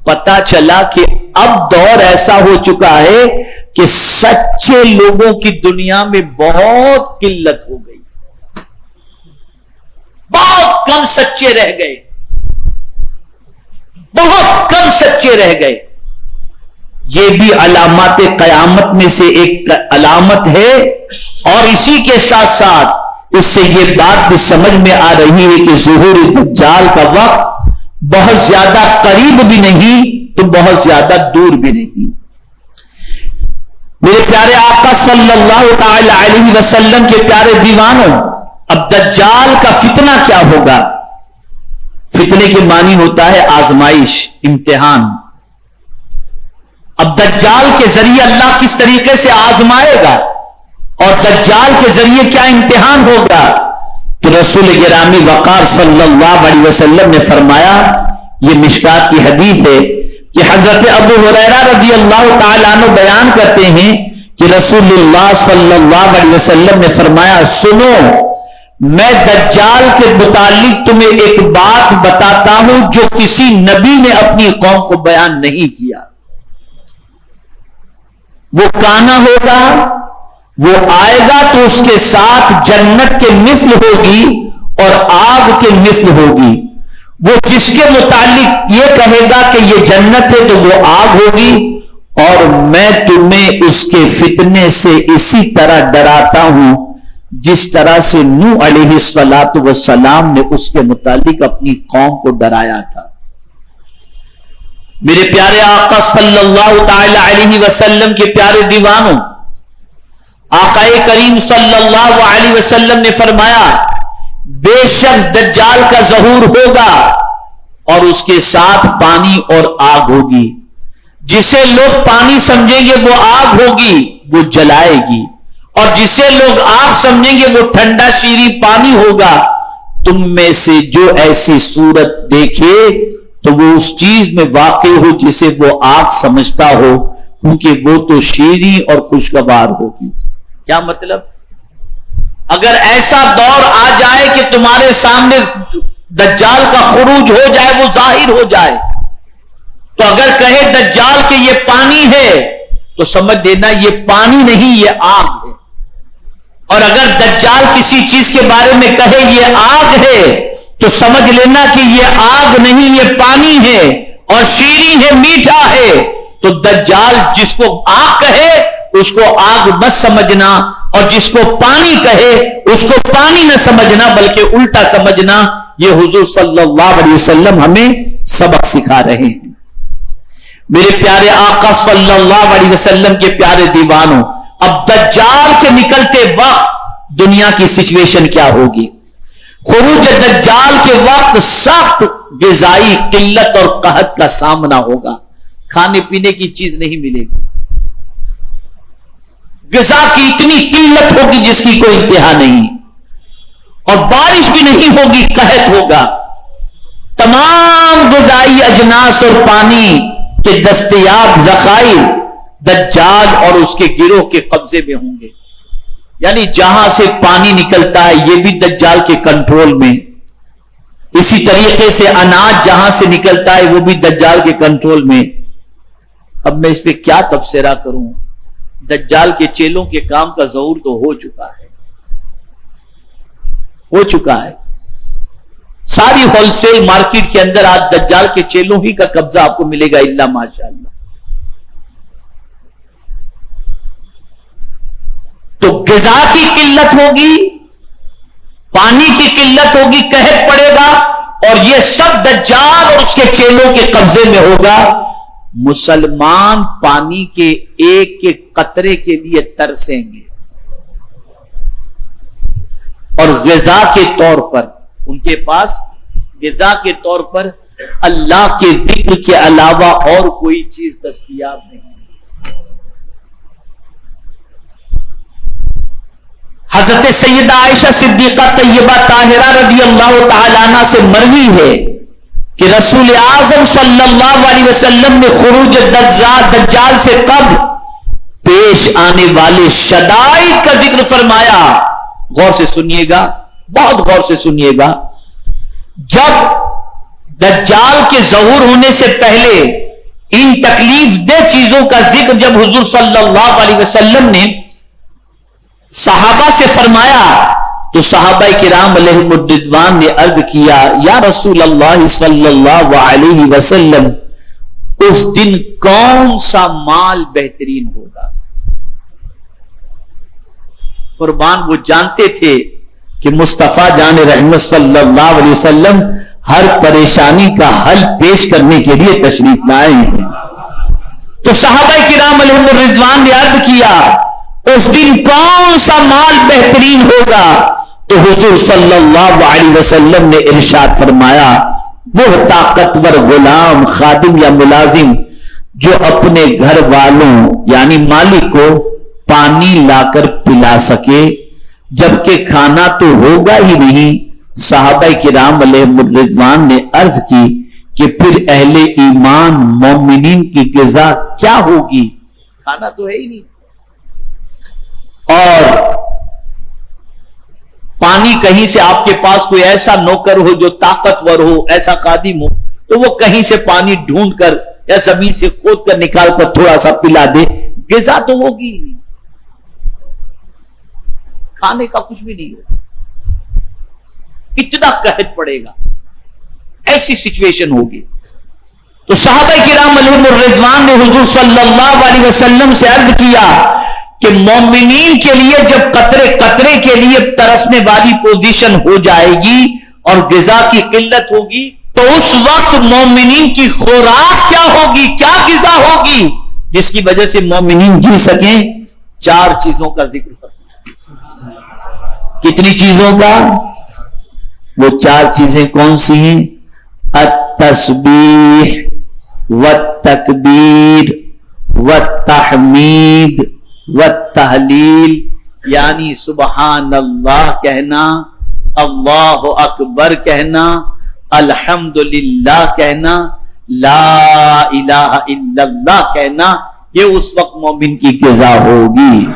پتا چلا کہ اب دور ایسا ہو چکا ہے کہ سچے لوگوں کی دنیا میں بہت قلت ہو گئی، بہت کم سچے رہ گئے، بہت کم سچے رہ گئے۔ یہ بھی علامات قیامت میں سے ایک علامت ہے، اور اسی کے ساتھ ساتھ اس سے یہ بات بھی سمجھ میں آ رہی ہے کہ ظہور دجال کا وقت بہت زیادہ قریب بھی نہیں تو بہت زیادہ دور بھی نہیں۔ میرے پیارے آقا صلی اللہ تعالی علیہ وسلم کے پیارے دیوانوں، اب دجال کا فتنہ کیا ہوگا؟ فتنے کے معنی ہوتا ہے آزمائش، امتحان۔ اب دجال کے ذریعے اللہ کس طریقے سے آزمائے گا اور دجال کے ذریعے کیا امتحان ہوگا؟ تو رسول گرامی وقار صلی اللہ علیہ وسلم نے فرمایا، یہ مشکات کی حدیث ہے کہ حضرت ابو ہریرہ رضی اللہ تعالیٰ عنہ بیان کرتے ہیں کہ رسول اللہ صلی اللہ علیہ وسلم نے فرمایا، سنو میں دجال کے متعلق تمہیں ایک بات بتاتا ہوں جو کسی نبی نے اپنی قوم کو بیان نہیں کیا۔ وہ کانا ہوگا، وہ آئے گا تو اس کے ساتھ جنت کے مثل ہوگی اور آگ کے مثل ہوگی۔ وہ جس کے متعلق یہ کہے گا کہ یہ جنت ہے تو وہ آگ ہوگی، اور میں تمہیں اس کے فتنے سے اسی طرح ڈراتا ہوں جس طرح سے نوح علیہ السلام نے اس کے متعلق اپنی قوم کو ڈرایا تھا۔ میرے پیارے آقا صلی اللہ تعالی علیہ وسلم کے پیارے دیوانوں، آقا کریم صلی اللہ علیہ وسلم نے فرمایا، بے شک دجال کا ظہور ہوگا اور اس کے ساتھ پانی اور آگ ہوگی۔ جسے لوگ پانی سمجھیں گے وہ آگ ہوگی، وہ جلائے گی، اور جسے لوگ آگ سمجھیں گے وہ ٹھنڈا شیریں پانی ہوگا۔ تم میں سے جو ایسی صورت دیکھے تو وہ اس چیز میں واقع ہو جسے وہ آگ سمجھتا ہو، کیونکہ وہ تو شیریں اور خوشگوار ہوگی۔ کیا مطلب؟ اگر ایسا دور آ جائے کہ تمہارے سامنے دجال کا خروج ہو جائے، وہ ظاہر ہو جائے، تو اگر کہے دجال کہ یہ پانی ہے تو سمجھ دینا یہ پانی نہیں، یہ آگ ہے۔ اور اگر دجال کسی چیز کے بارے میں کہے یہ آگ ہے تو سمجھ لینا کہ یہ آگ نہیں، یہ پانی ہے، اور شیریں ہے، میٹھا ہے۔ تو دجال جس کو آگ کہے اس کو آگ مت سمجھنا، اور جس کو پانی کہے اس کو پانی نہ سمجھنا بلکہ الٹا سمجھنا۔ یہ حضور صلی اللہ علیہ وسلم ہمیں سبق سکھا رہے ہیں۔ میرے پیارے آقا صلی اللہ علیہ وسلم کے پیارے دیوانوں، اب دجال کے نکلتے وقت دنیا کی سچویشن کیا ہوگی؟ خروج دجال کے وقت سخت غذائی قلت اور قحط کا سامنا ہوگا، کھانے پینے کی چیز نہیں ملے گی، غذا کی اتنی قلت ہوگی جس کی کوئی انتہا نہیں، اور بارش بھی نہیں ہوگی، قحط ہوگا۔ تمام غذائی اجناس اور پانی کے دستیاب ذخائر دجال اور اس کے گروہ کے قبضے میں ہوں گے، یعنی جہاں سے پانی نکلتا ہے یہ بھی دجال کے کنٹرول میں، اسی طریقے سے اناج جہاں سے نکلتا ہے وہ بھی دجال کے کنٹرول میں۔ اب میں اس پہ کیا تبصرہ کروں؟ دجال کے چیلوں کے کام کا ظہور تو ہو چکا ہے، ہو چکا ہے۔ ساری ہول سیل مارکیٹ کے اندر آج دجال کے چیلوں ہی کا قبضہ آپ کو ملے گا، الا ماشاءاللہ۔ تو غذا کی قلت ہوگی، پانی کی قلت ہوگی، قحط پڑے گا، اور یہ سب دجال اور اس کے چیلوں کے قبضے میں ہوگا۔ مسلمان پانی کے ایک ایک قطرے کے لیے ترسیں گے، اور غذا کے طور پر ان کے پاس غذا کے طور پر اللہ کے ذکر کے علاوہ اور کوئی چیز دستیاب نہیں۔ حضرت حضرت سیدہ عائشہ صدیقہ طیبہ طاہرہ رضی اللہ تعالی عنہ سے مروی ہے کہ رسول اعظم صلی اللہ علیہ وسلم نے خروج دجال سے قبل پیش آنے والے شدائد کا ذکر فرمایا. غور سے سنیے گا, بہت غور سے سنیے گا. جب دجال کے ظہور ہونے سے پہلے ان تکلیف دہ چیزوں کا ذکر جب حضور صلی اللہ علیہ وسلم نے صحابہ سے فرمایا تو صحابہ کرام علیہم الرضوان نے عرض کیا, یا رسول اللہ صلی اللہ علیہ وسلم, اس دن کون سا مال بہترین ہوگا؟ قربان وہ جانتے تھے کہ مصطفیٰ جان رحمت صلی اللہ علیہ وسلم ہر پریشانی کا حل پیش کرنے کے لیے تشریف لائے ہیں. تو صحابہ کرام علیہم الرضوان نے عرض کیا, اس دن کون سا مال بہترین ہوگا؟ تو حضور صلی اللہ علیہ وسلم نے ارشاد فرمایا, وہ طاقتور غلام, خادم یا ملازم جو اپنے گھر والوں یعنی مالک کو پانی لا کر پلا سکے, جبکہ کھانا تو ہوگا ہی نہیں. صحابہ کرام علیہم الرضوان نے عرض کی کہ پھر اہل ایمان مومنین کی غذا کیا ہوگی؟ کھانا تو ہے ہی نہیں. اور پانی کہیں سے آپ کے پاس کوئی ایسا نوکر ہو جو طاقتور ہو, ایسا خادم ہو, تو وہ کہیں سے پانی ڈھونڈ کر یا زمین سے کھود کر نکال کر تھوڑا سا پلا دے, غذا تو ہوگی, کھانے کا کچھ بھی نہیں ہوگا. اتنا قحط پڑے گا, ایسی سچویشن ہوگی. تو صحابہ کرام علیہم الرضوان نے حضور صلی اللہ علیہ وسلم سے عرض کیا کہ مومنین کے لیے جب قطرے قطرے کے لیے ترسنے والی پوزیشن ہو جائے گی اور غذا کی قلت ہوگی, تو اس وقت مومنین کی خوراک کیا ہوگی, کیا غذا ہوگی جس کی وجہ سے مومنین جی سکیں؟ 4 چیزوں کا ذکر فرمایا. کتنی چیزوں کا؟ وہ 4 چیزیں کون سی ہیں؟ التسبیح والتکبیر والتحمید والتحلیل, یعنی سبحان اللہ کہنا, اللہ اکبر کہنا, الحمدللہ کہنا, لا الہ الا اللہ کہنا. یہ اس وقت مومن کی غذا ہوگی,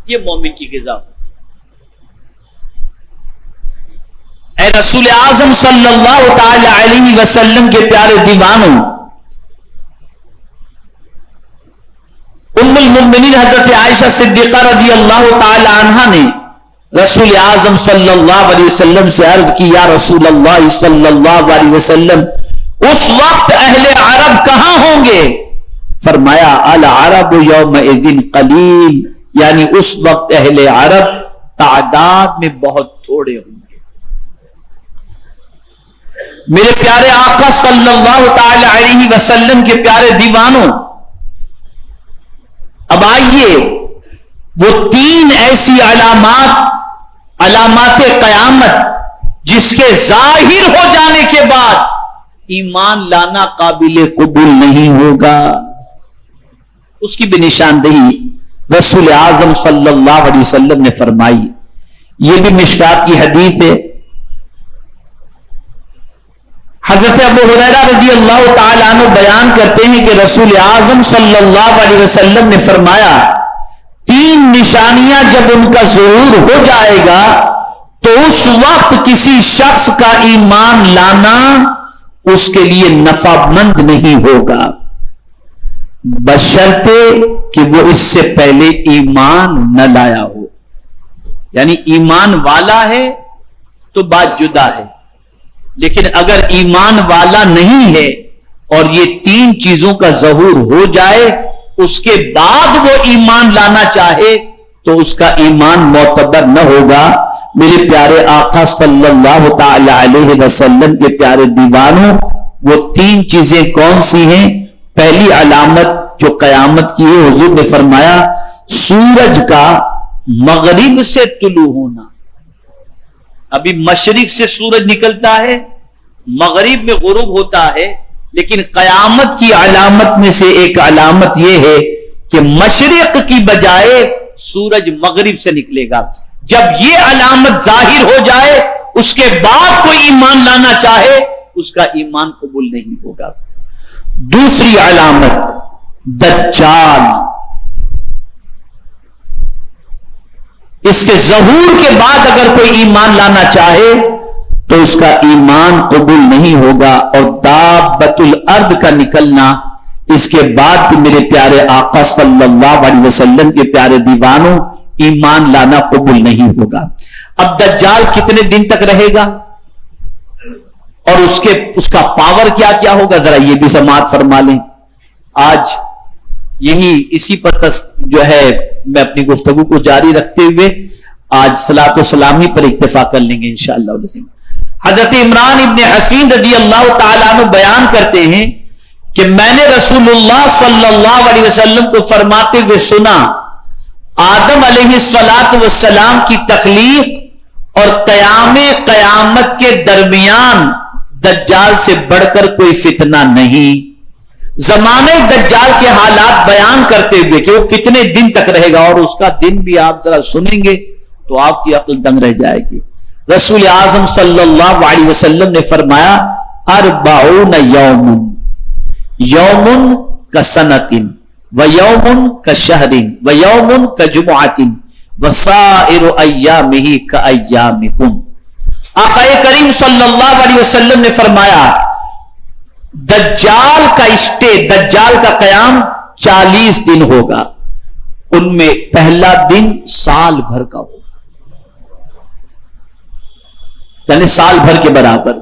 یہ مومن کی غذا ہوگی. اے رسول اعظم صلی اللہ تعالی علیہ وسلم کے پیارے دیوانوں, ام المؤمنین حضرت عائشہ صدیقہ رضی اللہ تعالی عنہا نے رسول اعظم صلی اللہ علیہ وسلم سے عرض کی, یا رسول اللہ صلی اللہ علیہ وسلم, اس وقت اہل عرب کہاں ہوں گے؟ فرمایا, العرب یومئذ قلیل, یعنی اس وقت اہل عرب تعداد میں بہت تھوڑے ہوں گے. میرے پیارے آقا صلی اللہ تعالی علیہ وسلم کے پیارے دیوانوں, اب آئیے وہ 3 ایسی علامات قیامت جس کے ظاہر ہو جانے کے بعد ایمان لانا قابل قبول نہیں ہوگا, اس کی بھی نشاندہی رسول اعظم صلی اللہ علیہ وسلم نے فرمائی. یہ بھی مشکات کی حدیث ہے. حضرت ابو ہریرہ رضی اللہ تعالیٰ عنہ بیان کرتے ہیں کہ رسول اعظم صلی اللہ علیہ وسلم نے فرمایا, 3 نشانیاں جب ان کا ظہور ہو جائے گا تو اس وقت کسی شخص کا ایمان لانا اس کے لیے نفع مند نہیں ہوگا, بشرطے کہ وہ اس سے پہلے ایمان نہ لایا ہو. یعنی ایمان والا ہے تو بات جدا ہے, لیکن اگر ایمان والا نہیں ہے اور یہ 3 چیزوں کا ظہور ہو جائے اس کے بعد وہ ایمان لانا چاہے تو اس کا ایمان معتبر نہ ہوگا. میرے پیارے آقا صلی اللہ تعالی علیہ وسلم کے پیارے دیوانوں, وہ 3 چیزیں کون سی ہیں؟ پہلی علامت جو قیامت کی ہے, حضور نے فرمایا سورج کا مغرب سے طلوع ہونا. ابھی مشرق سے سورج نکلتا ہے, مغرب میں غروب ہوتا ہے, لیکن قیامت کی علامت میں سے ایک علامت یہ ہے کہ مشرق کی بجائے سورج مغرب سے نکلے گا. جب یہ علامت ظاہر ہو جائے اس کے بعد کوئی ایمان لانا چاہے اس کا ایمان قبول نہیں ہوگا. دوسری علامت دجال. اس کے ظہور کے بعد اگر کوئی ایمان لانا چاہے تو اس کا ایمان قبول نہیں ہوگا. اور دابۃ الارض کا نکلنا اس کے بعد بھی میرے پیارے آقا صلی اللہ علیہ وسلم کے پیارے دیوانوں ایمان لانا قبول نہیں ہوگا. اب دجال کتنے دن تک رہے گا اور اس کا پاور کیا کیا ہوگا ذرا یہ بھی سماعت فرما لیں. آج اسی پر جو ہے میں اپنی گفتگو کو جاری رکھتے ہوئے آج صلاۃ و سلامی پر اکتفا کر لیں گے انشاءاللہ. حضرت عمران ابن حسین رضی اللہ تعالیٰ عنہ بیان کرتے ہیں کہ میں نے رسول اللہ صلی اللہ علیہ وسلم کو فرماتے ہوئے سنا آدم علیہ السلام کی تخلیق اور قیامت کے درمیان دجال سے بڑھ کر کوئی فتنہ نہیں. زمانے دجال کے حالات بیان کرتے ہوئے کہ وہ کتنے دن تک رہے گا اور اس کا دن بھی آپ ذرا سنیں گے تو آپ کی عقل دنگ رہ جائے گی. رسول اعظم صلی اللہ علیہ وسلم نے فرمایا 40 یوم یوم کسنۃ ویوم کشہر ویوم کجمعۃ وسائر ایامہ کایامکم. آقا کریم صلی اللہ علیہ وسلم نے فرمایا دجال کا قیام 40 دن ہوگا. ان میں پہلا دن سال بھر کا ہوگا یعنی سال بھر کے برابر.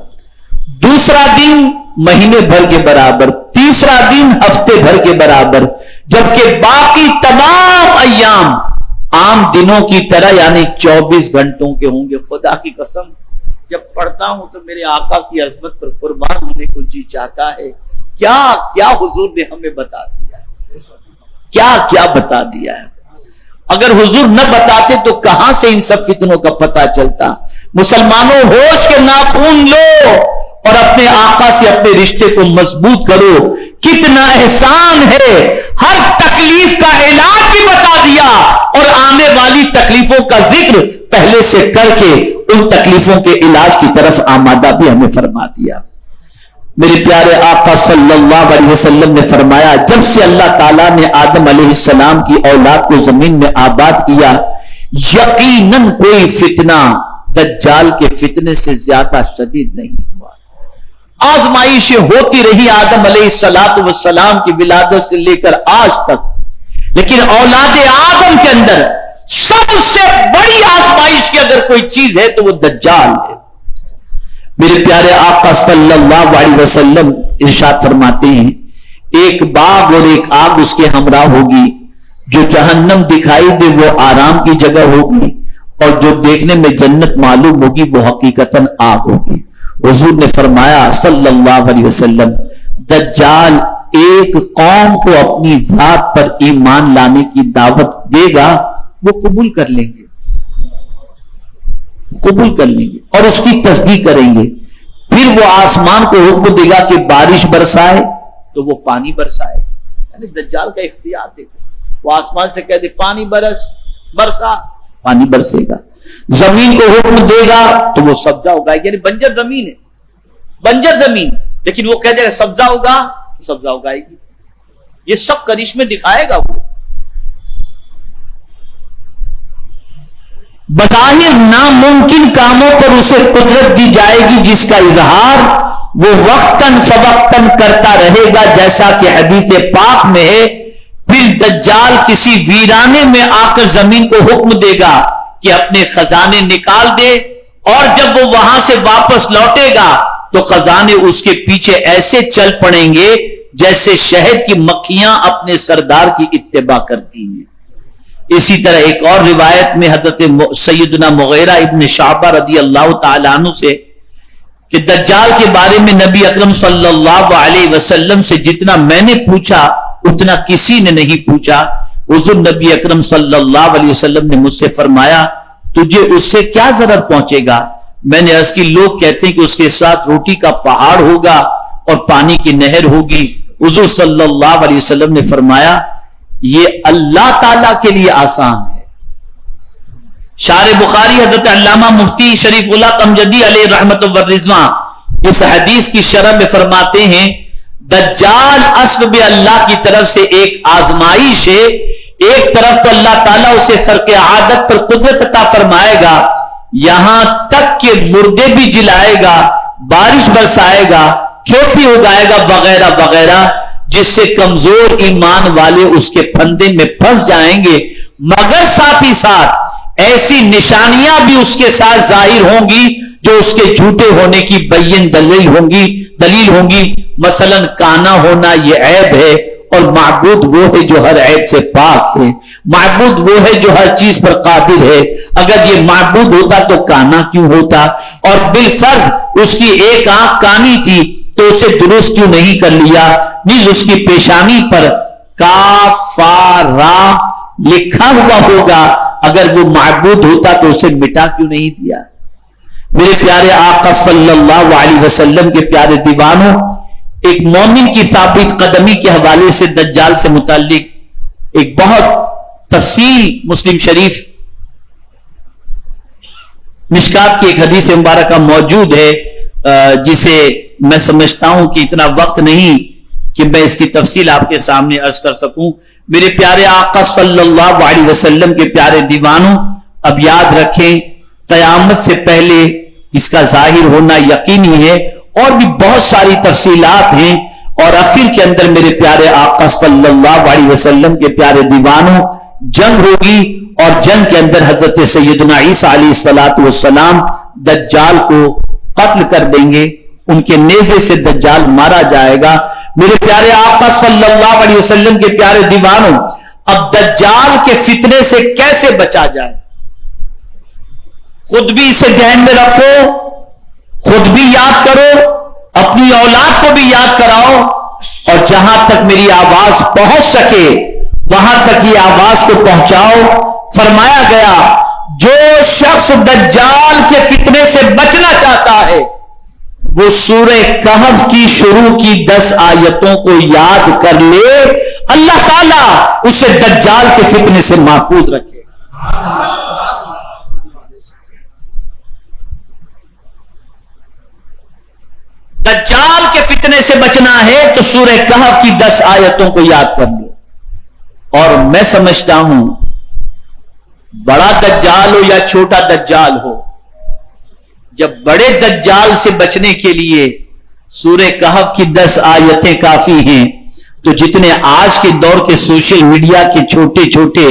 دوسرا دن مہینے بھر کے برابر. تیسرا دن ہفتے بھر کے برابر. جبکہ باقی تمام ایام عام دنوں کی طرح یعنی 24 گھنٹوں کے ہوں گے. خدا کی قسم جب پڑھتا ہوں تو میرے آقا کی عظمت پر قربان ہونے کو جی چاہتا ہے. کیا حضور نے ہمیں بتا دیا ہے, کیا بتا دیا ہے. اگر حضور نہ بتاتے تو کہاں سے ان سب فتنوں کا پتہ چلتا. مسلمانوں ہوش کے ناخن لو اور اپنے آقا سے اپنے رشتے کو مضبوط کرو. کتنا احسان ہے, ہر تکلیف کا علاج بھی بتا دیا اور آنے والی تکلیفوں کا ذکر پہلے سے کر کے ان تکلیفوں کے علاج کی طرف آمادہ بھی ہمیں فرما دیا. میرے پیارے آقا صلی اللہ علیہ وسلم نے فرمایا جب سے اللہ تعالیٰ نے آدم علیہ السلام کی اولاد کو زمین میں آباد کیا یقیناً کوئی فتنہ دجال کے فتنے سے زیادہ شدید نہیں ہوا. آزمائشیں ہوتی رہی آدم علیہ السلام کی ولادت سے لے کر آج تک, لیکن اولاد آدم کے اندر سب سے بڑی آزمائش کی اگر کوئی چیز ہے تو وہ دجال ہے. میرے پیارے آقا صلی اللہ علیہ وسلم ارشاد فرماتے ہیں ایک باغ اور ایک آگ اس کے ہمراہ ہوگی. جو جہنم دکھائی دے وہ آرام کی جگہ ہوگی اور جو دیکھنے میں جنت معلوم ہوگی وہ حقیقتاً آگ ہوگی. حضور نے فرمایا صلی اللہ علیہ وسلم دجال ایک قوم کو اپنی ذات پر ایمان لانے کی دعوت دے گا, وہ قبول کر لیں گے اور اس کی تصدیق کریں گے. پھر وہ آسمان کو حکم دے گا کہ بارش برسائے تو وہ پانی برسائے. یعنی دجال کا اختیار دیکھو, وہ آسمان سے کہہ دے پانی برسا پانی برسے گا. زمین کو حکم دے گا تو وہ سبزہ اگائے گی. یعنی بنجر زمین لیکن وہ کہہ دے گا سبزہ ہوگا تو سبزہ اگائے گی. یہ سب کرشمے دکھائے گا. وہ بظاہر ناممکن کاموں پر اسے قدرت دی جائے گی جس کا اظہار وہ وقتاً فوقتاً کرتا رہے گا, جیسا کہ حدیث پاک میں ہے. پھر دجال کسی ویرانے میں آ کر زمین کو حکم دے گا کہ اپنے خزانے نکال دے, اور جب وہ وہاں سے واپس لوٹے گا تو خزانے اس کے پیچھے ایسے چل پڑیں گے جیسے شہد کی مکھیاں اپنے سردار کی اتباع کرتی ہیں. اسی طرح ایک اور روایت میں حضرت سیدنا مغیرہ ابن شعبہ رضی اللہ تعالیٰ عنہ سے کہ دجال کے بارے میں نبی اکرم صلی اللہ علیہ وسلم سے جتنا میں نے پوچھا اتنا کسی نے نہیں پوچھا. حضور نبی اکرم صلی اللہ علیہ وسلم نے مجھ سے فرمایا تجھے اس سے کیا ضرر پہنچے گا. میں نے عرض کی لوگ کہتے ہیں کہ اس کے ساتھ روٹی کا پہاڑ ہوگا اور پانی کی نہر ہوگی. حضور صلی اللہ علیہ وسلم نے فرمایا یہ اللہ تعالیٰ کے لیے آسان ہے, شارح بخاری حضرت علامہ مفتی شریف اللہ قمجدی علیہ رحمت و رضوان اس حدیث کی شرح میں فرماتے ہیں دجال اصل میں اللہ کی طرف سے ایک آزمائش ہے. ایک طرف تو اللہ تعالیٰ اسے خرق عادت پر قدرت عطا فرمائے گا, یہاں تک کہ مردے بھی جلائے گا, بارش برسائے گا, کھیتی اگائے گا وغیرہ وغیرہ, جس سے کمزور ایمان والے اس کے پھندے میں پھنس جائیں گے. مگر ساتھ ہی ساتھ ایسی نشانیاں بھی اس کے ساتھ ظاہر ہوں گی جو اس کے جھوٹے ہونے کی بین دلیل ہوں گی. مثلا کانا ہونا یہ عیب ہے, اور معبود وہ ہے جو ہر عیب سے پاک ہے, معبود وہ ہے جو ہر چیز پر قادر ہے. اگر یہ معبود ہوتا تو کانا کیوں ہوتا, اور بالفرض اس کی ایک آنکھ کانی تھی تو اسے درست کیوں نہیں کر لیا. نیز اس کی پیشانی پر کافارا لکھا ہوا ہوگا, اگر وہ معبود ہوتا تو اسے مٹا کیوں نہیں دیا. میرے پیارے آقا صلی اللہ علیہ وسلم کے پیارے دیوانوں, ایک مومن کی ثابت قدمی کے حوالے سے دجال سے متعلق ایک بہت تفصیل مسلم شریف مشکات کی ایک حدیث مبارکہ موجود ہے, جسے میں سمجھتا ہوں کہ اتنا وقت نہیں کہ میں اس کی تفصیل آپ کے سامنے عرض کر سکوں. میرے پیارے آقا صلی اللہ علیہ وسلم کے پیارے دیوانوں, اب یاد رکھیں قیامت سے پہلے اس کا ظاہر ہونا یقینی ہے, اور بھی بہت ساری تفصیلات ہیں. اور آخر کے اندر میرے پیارے آقا صلی اللہ علیہ وسلم کے پیارے دیوانوں جنگ ہوگی, اور جنگ کے اندر حضرت سیدنا عیسیٰ علیہ الصلوۃ والسلام دجال کو قتل کر دیں گے, ان کے نیزے سے دجال مارا جائے گا. میرے پیارے آقا صلی اللہ علیہ وسلم کے پیارے دیوانوں, اب دجال کے فتنے سے کیسے بچا جائے, خود بھی اسے ذہن میں رکھو, خود بھی یاد کرو, اپنی اولاد کو بھی یاد کراؤ, اور جہاں تک میری آواز پہنچ سکے وہاں تک یہ آواز کو پہنچاؤ. فرمایا گیا جو شخص دجال کے فتنے سے بچنا چاہتا ہے وہ سورہ کہف کی شروع کی 10 آیتوں کو یاد کر لے, اللہ تعالیٰ اسے دجال کے فتنے سے محفوظ رکھے. دجال کے فتنے سے بچنا ہے تو سورہ کہف کی 10 آیتوں کو یاد کر لو. اور میں سمجھتا ہوں بڑا دجال ہو یا چھوٹا دجال ہو, جب بڑے دجال سے بچنے کے لیے سورہ کہف کی 10 آیتیں کافی ہیں, تو جتنے آج کے دور کے سوشل میڈیا کے چھوٹے چھوٹے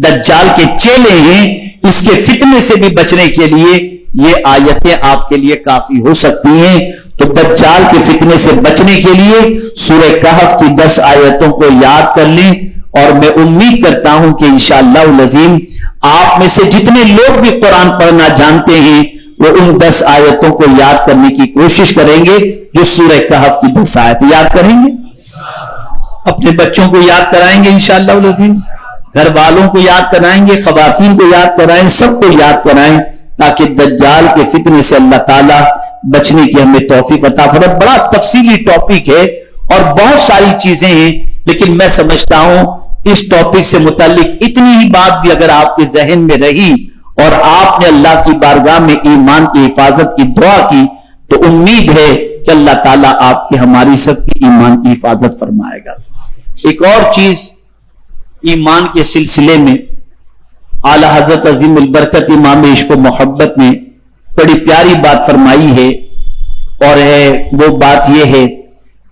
دجال کے چیلے ہیں, اس کے فتنے سے بھی بچنے کے لیے یہ آیتیں آپ کے لیے کافی ہو سکتی ہیں. تو دجال کے فتنے سے بچنے کے لیے سورہ کہف کی 10 آیتوں کو یاد کر لیں, اور میں امید کرتا ہوں کہ انشاءاللہ العظیم آپ میں سے جتنے لوگ بھی قرآن پڑھنا جانتے ہیں وہ ان 10 آیتوں کو یاد کرنے کی کوشش کریں گے, جو سورہ کہف کی 10 آیتیں یاد کریں گے, اپنے بچوں کو یاد کرائیں گے انشاءاللہ العظیم, گھر والوں کو یاد کرائیں گے, خواتین کو یاد کرائیں, سب کو یاد کرائیں, تاکہ دجال کے فتنے سے اللہ تعالیٰ بچنے کی ہمیں توفیق عطا فرمائے. بڑا تفصیلی ٹاپک ہے اور بہت ساری چیزیں ہیں, لیکن میں سمجھتا ہوں اس ٹاپک سے متعلق اتنی ہی بات بھی اگر آپ کے ذہن میں رہی اور آپ نے اللہ کی بارگاہ میں ایمان کی حفاظت کی دعا کی, تو امید ہے کہ اللہ تعالیٰ آپ کی ہماری سب کی ایمان کی حفاظت فرمائے گا. ایک اور چیز ایمان کے سلسلے میں اعلی حضرت عظیم البرکت امام عشق و محبت نے بڑی پیاری بات فرمائی ہے, اور وہ بات یہ ہے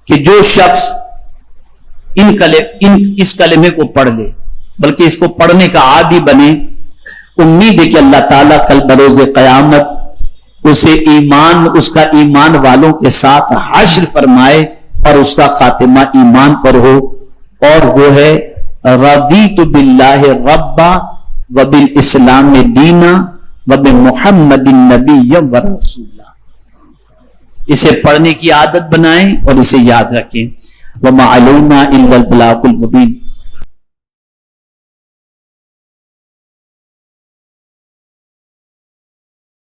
کہ جو شخص اس کلمے کو پڑھ لے, بلکہ اس کو پڑھنے کا عادی بنے, امید ہے کہ اللہ تعالیٰ کل بروز قیامت اسے اس کا ایمان والوں کے ساتھ حشر فرمائے اور اس کا خاتمہ ایمان پر ہو, اور وہ ہے رضیت باللہ ربا وبالاسلام دینا وبمحمد النبی ورسولا. اسے پڑھنے کی عادت بنائیں اور اسے یاد رکھیں. وما علینا الا البلاغ المبین.